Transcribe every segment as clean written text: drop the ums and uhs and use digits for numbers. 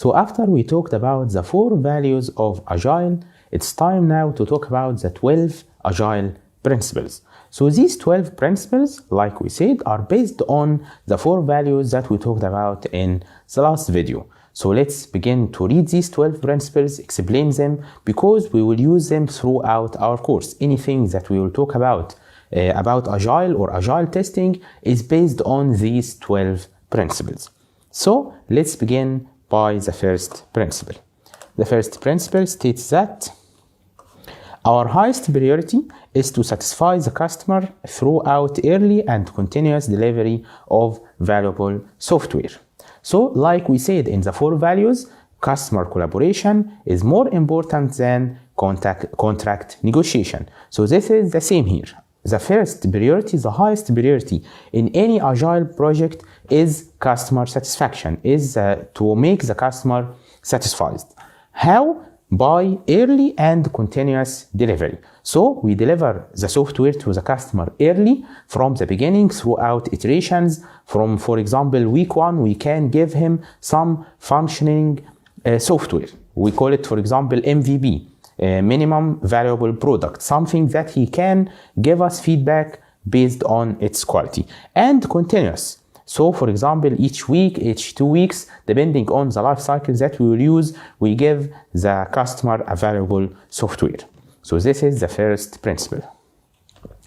So after we talked about the 4 values of Agile, it's time now to talk about the 12 Agile principles. So these 12 principles, like we said, are based on the 4 values that we talked about in the last video. So let's begin to read these 12 principles, explain them, because we will use them throughout our course. Anything that we will talk about Agile or Agile testing is based on these 12 principles. So let's begin by the first principle. The first principle states that our highest priority is to satisfy the customer throughout early and continuous delivery of valuable software. So, like we said in the 4 values, customer collaboration is more important than contract negotiation. So this is the same here. The first priority, the highest priority in any Agile project is customer satisfaction, is to make the customer satisfied. How? By early and continuous delivery. So we deliver the software to the customer early from the beginning throughout iterations. From, for example, week 1, we can give him some functioning software. We call it, for example, MVP, minimum valuable product, something that he can give us feedback based on its quality. And continuous. So, for example, each week, each 2 weeks, depending on the life cycle that we will use, we give the customer a valuable software. So this is the first principle.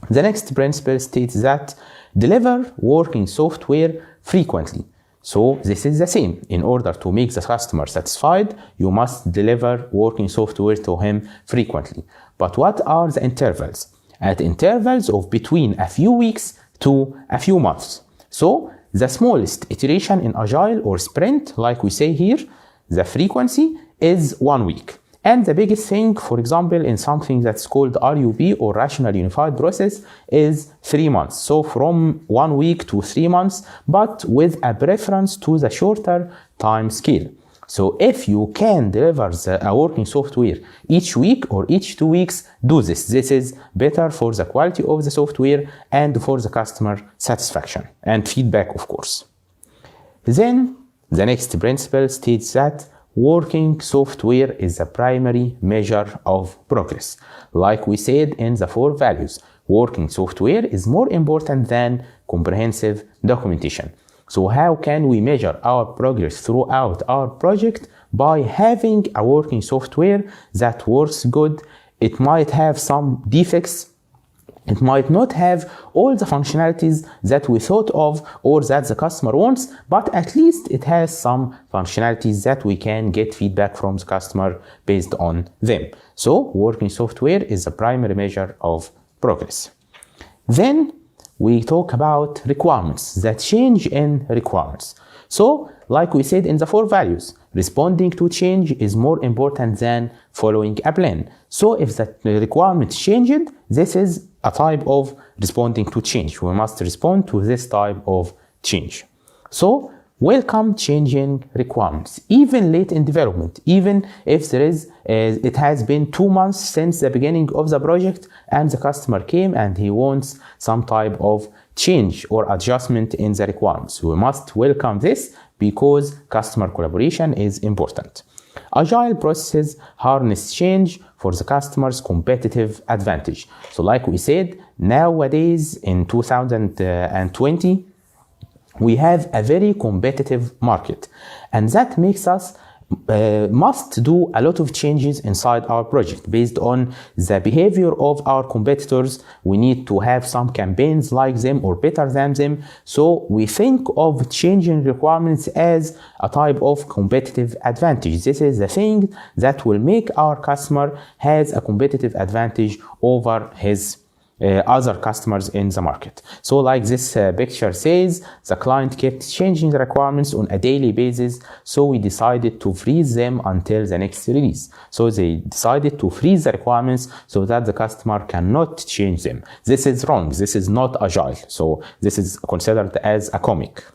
The next principle states that deliver working software frequently. So this is the same. In order to make the customer satisfied, you must deliver working software to him frequently. But what are the intervals? At intervals of between a few weeks to a few months. So the smallest iteration in Agile or sprint, like we say here, the frequency is 1 week. And the biggest thing, for example, in something that's called RUP or Rational Unified Process is 3 months. So from 1 week to 3 months, but with a preference to the shorter time scale. So if you can deliver a working software each week or each 2 weeks, do this. This is better for the quality of the software and for the customer satisfaction and feedback, of course. Then the next principle states that working software is the primary measure of progress. Like we said in the 4 values, working software is more important than comprehensive documentation. So how can we measure our progress throughout our project? By having a working software that works good. It might have some defects. It might not have all the functionalities that we thought of or that the customer wants, but at least it has some functionalities that we can get feedback from the customer based on them. So working software is the primary measure of progress. Then we talk about requirements, the change in requirements. So, like we said in the 4 values, responding to change is more important than following a plan. So, if the requirement changed, this is a type of responding to change. We must respond to this type of change. So, welcome changing requirements, even late in development, even if it has been 2 months since the beginning of the project and the customer came and he wants some type of change or adjustment in the requirements. We must welcome this because customer collaboration is important. Agile processes harness change for the customer's competitive advantage. So like we said, nowadays in 2020, we have a very competitive market, and that makes us must do a lot of changes inside our project based on the behavior of our competitors. We need to have some campaigns like them or better than them. So we think of changing requirements as a type of competitive advantage. This is the thing that will make our customer has a competitive advantage over his other customers in the market. So like this picture says, the client kept changing the requirements on a daily basis, so we decided to freeze them until the next release. So they decided to freeze the requirements so that the customer cannot change them. This is wrong. This is not agile. So this is considered as a comic.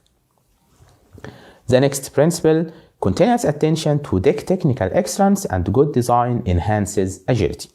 The next principle, continuous attention to technical excellence and good design enhances agility.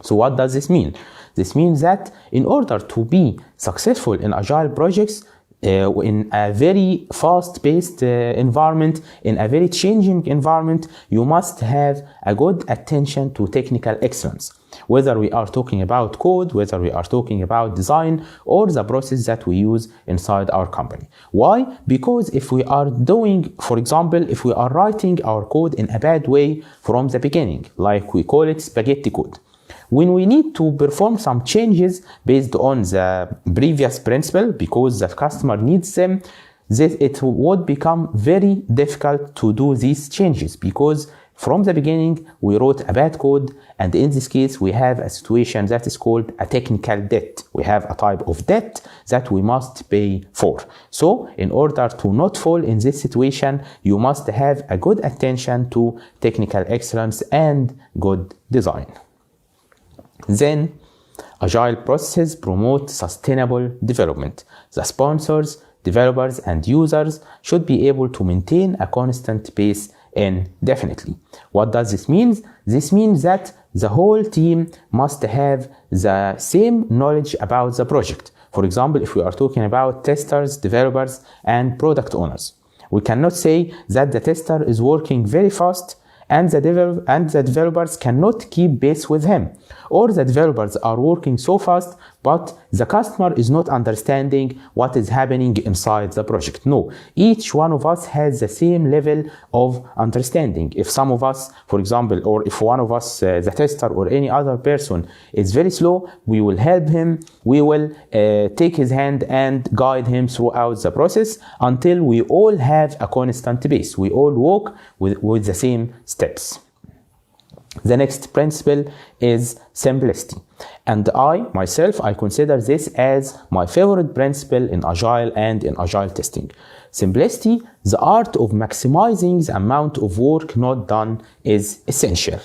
So what does this mean? This means that in order to be successful in agile projects, in a very fast-paced environment, in a very changing environment, you must have a good attention to technical excellence. Whether we are talking about code, whether we are talking about design, or the process that we use inside our company. Why? Because if we are doing, for example, if we are writing our code in a bad way from the beginning, like we call it spaghetti code, when we need to perform some changes based on the previous principle because the customer needs them, it would become very difficult to do these changes because from the beginning we wrote a bad code, and in this case we have a situation that is called a technical debt. We have a type of debt that we must pay for. So in order to not fall in this situation, you must have a good attention to technical excellence and good design. Then, Agile processes promote sustainable development. The sponsors, developers, and users should be able to maintain a constant pace indefinitely. What does this mean? This means that the whole team must have the same knowledge about the project. For example, if we are talking about testers, developers, and product owners, we cannot say that the tester is working very fast and the developers cannot keep pace with him, or the developers are working so fast but the customer is not understanding what is happening inside the project. No, each one of us has the same level of understanding. If some of us, for example, or if one of us, the tester or any other person is very slow, we will help him, we will take his hand and guide him throughout the process until we all have a constant pace. We all walk with the same steps. The next principle is simplicity. And I consider this as my favorite principle in Agile and in Agile testing. Simplicity, the art of maximizing the amount of work not done, is essential.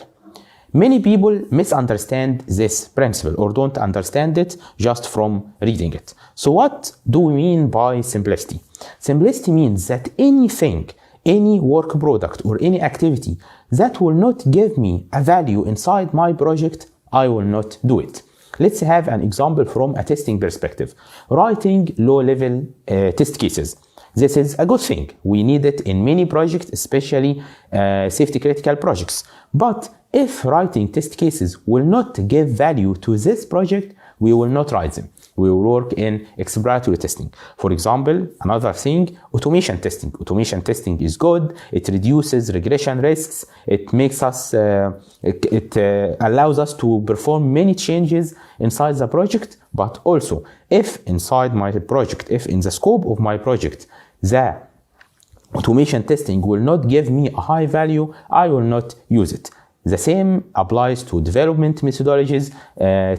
Many people misunderstand this principle or don't understand it just from reading it. So what do we mean by simplicity? Simplicity means that anything, any work product or any activity that will not give me a value inside my project, I will not do it. Let's have an example from a testing perspective. Writing low-level test cases. This is a good thing. We need it in many projects, especially safety-critical projects. But if writing test cases will not give value to this project, we will not write them. We will work in exploratory testing. For example, another thing, automation testing. Automation testing is good. It reduces regression risks. It makes us, it allows us to perform many changes inside the project. But also, if inside my project, if in the scope of my project, the automation testing will not give me a high value, I will not use it. The same applies to development methodologies,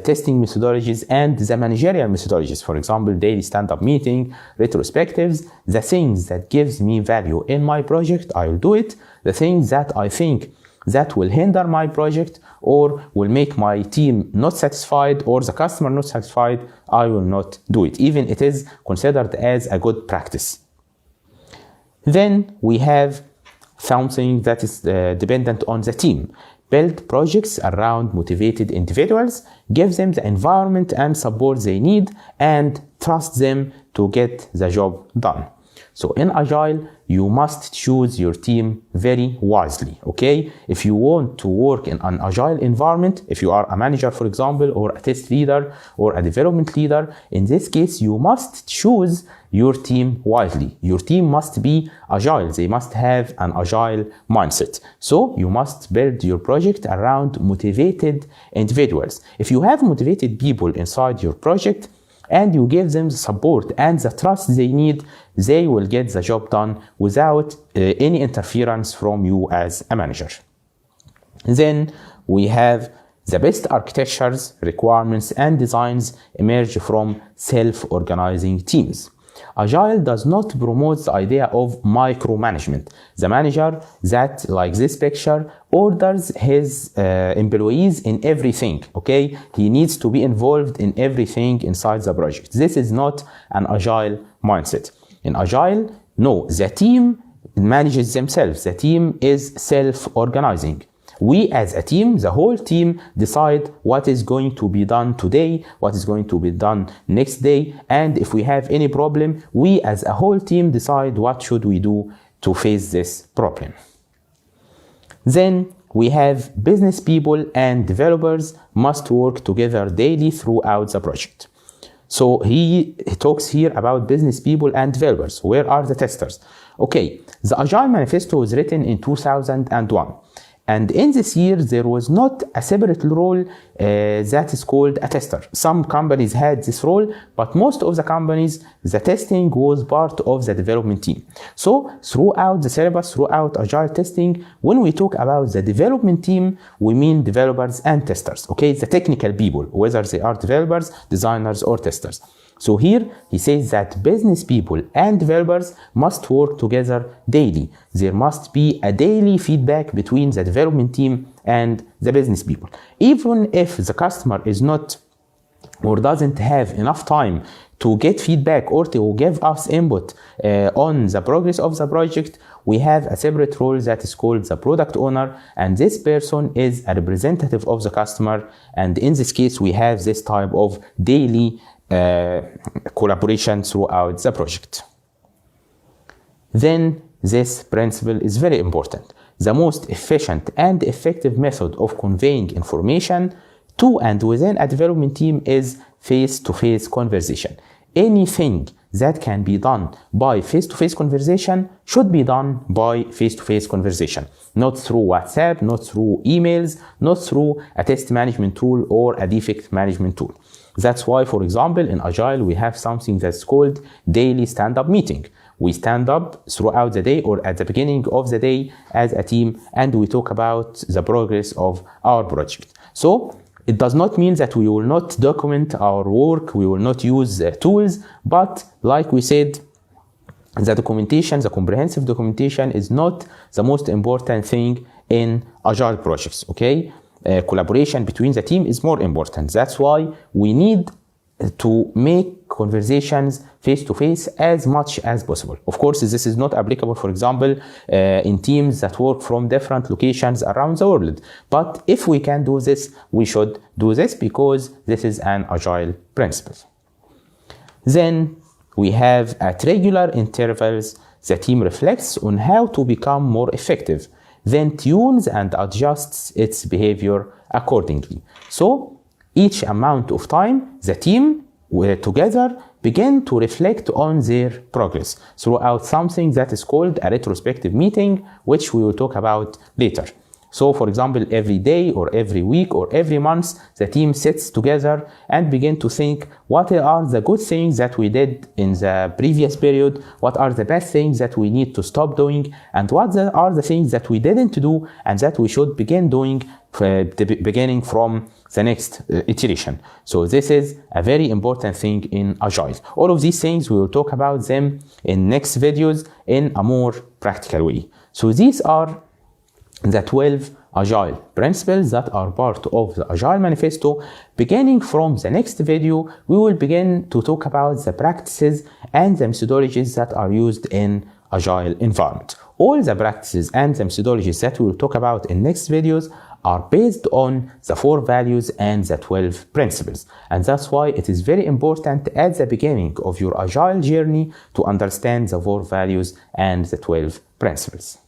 testing methodologies, and the managerial methodologies. For example, daily stand-up meeting, retrospectives. The things that gives me value in my project, I will do it. The things that I think that will hinder my project or will make my team not satisfied or the customer not satisfied, I will not do it, even it is considered as a good practice. Then we have something that is dependent on the team. Build projects around motivated individuals, give them the environment and support they need, and trust them to get the job done. So in Agile, you must choose your team very wisely, okay? If you want to work in an Agile environment, if you are a manager, for example, or a test leader or a development leader, in this case, you must choose your team wisely. Your team must be Agile. They must have an Agile mindset. So you must build your project around motivated individuals. If you have motivated people inside your project, and you give them the support and the trust they need, they will get the job done without any interference from you as a manager. Then we have the best architectures, requirements, and designs emerge from self-organizing teams. Agile does not promote the idea of micromanagement. The manager that, like this picture, orders his employees in everything, okay? He needs to be involved in everything inside the project. This is not an Agile mindset. In Agile, no, the team manages themselves. The team is self-organizing. We as a team, the whole team, decide what is going to be done today, what is going to be done next day, and if we have any problem, we as a whole team decide what should we do to face this problem. Then we have business people and developers must work together daily throughout the project. So he talks here about business people and developers. Where are the testers? Okay, the Agile Manifesto was written in 2001. And in this year, there was not a separate role that is called a tester. Some companies had this role, but most of the companies, the testing was part of the development team. So throughout the syllabus, throughout Agile testing, when we talk about the development team, we mean developers and testers, okay? The technical people, whether they are developers, designers, or testers. So here he says that business people and developers must work together daily. There must be a daily feedback between the development team and the business people. Even if the customer is not or doesn't have enough time to get feedback or to give us input on the progress of the project, we have a separate role that is called the product owner, and this person is a representative of the customer, and in this case we have this type of daily collaboration throughout the project. Then this principle is very important. The most efficient and effective method of conveying information to and within a development team is face-to-face conversation. Anything that can be done by face-to-face conversation should be done by face-to-face conversation, not through WhatsApp, not through emails, not through a test management tool or a defect management tool. That's why, for example, in Agile, we have something that's called daily stand-up meeting. We stand up throughout the day or at the beginning of the day as a team, and we talk about the progress of our project. So it does not mean that we will not document our work, we will not use tools, but like we said, the documentation, the comprehensive documentation is not the most important thing in Agile projects, okay? Collaboration between the team is more important. That's why we need to make conversations face-to-face as much as possible. Of course, this is not applicable, for example, in teams that work from different locations around the world. But if we can do this, we should do this because this is an Agile principle. Then we have at regular intervals, the team reflects on how to become more effective, then tunes and adjusts its behavior accordingly. So each amount of time, the team together begin to reflect on their progress throughout something that is called a retrospective meeting, which we will talk about later. So for example, every day or every week or every month, the team sits together and begin to think what are the good things that we did in the previous period, what are the bad things that we need to stop doing, and what are the things that we didn't do and that we should begin doing beginning from the next iteration. So this is a very important thing in Agile. All of these things, we will talk about them in next videos in a more practical way. So these are the 12 Agile principles that are part of the Agile Manifesto. Beginning from the next video, we will begin to talk about the practices and the methodologies that are used in Agile environment. All the practices and the methodologies that we will talk about in next videos are based on the 4 values and the 12 principles. And that's why it is very important at the beginning of your Agile journey to understand the 4 values and the 12 principles.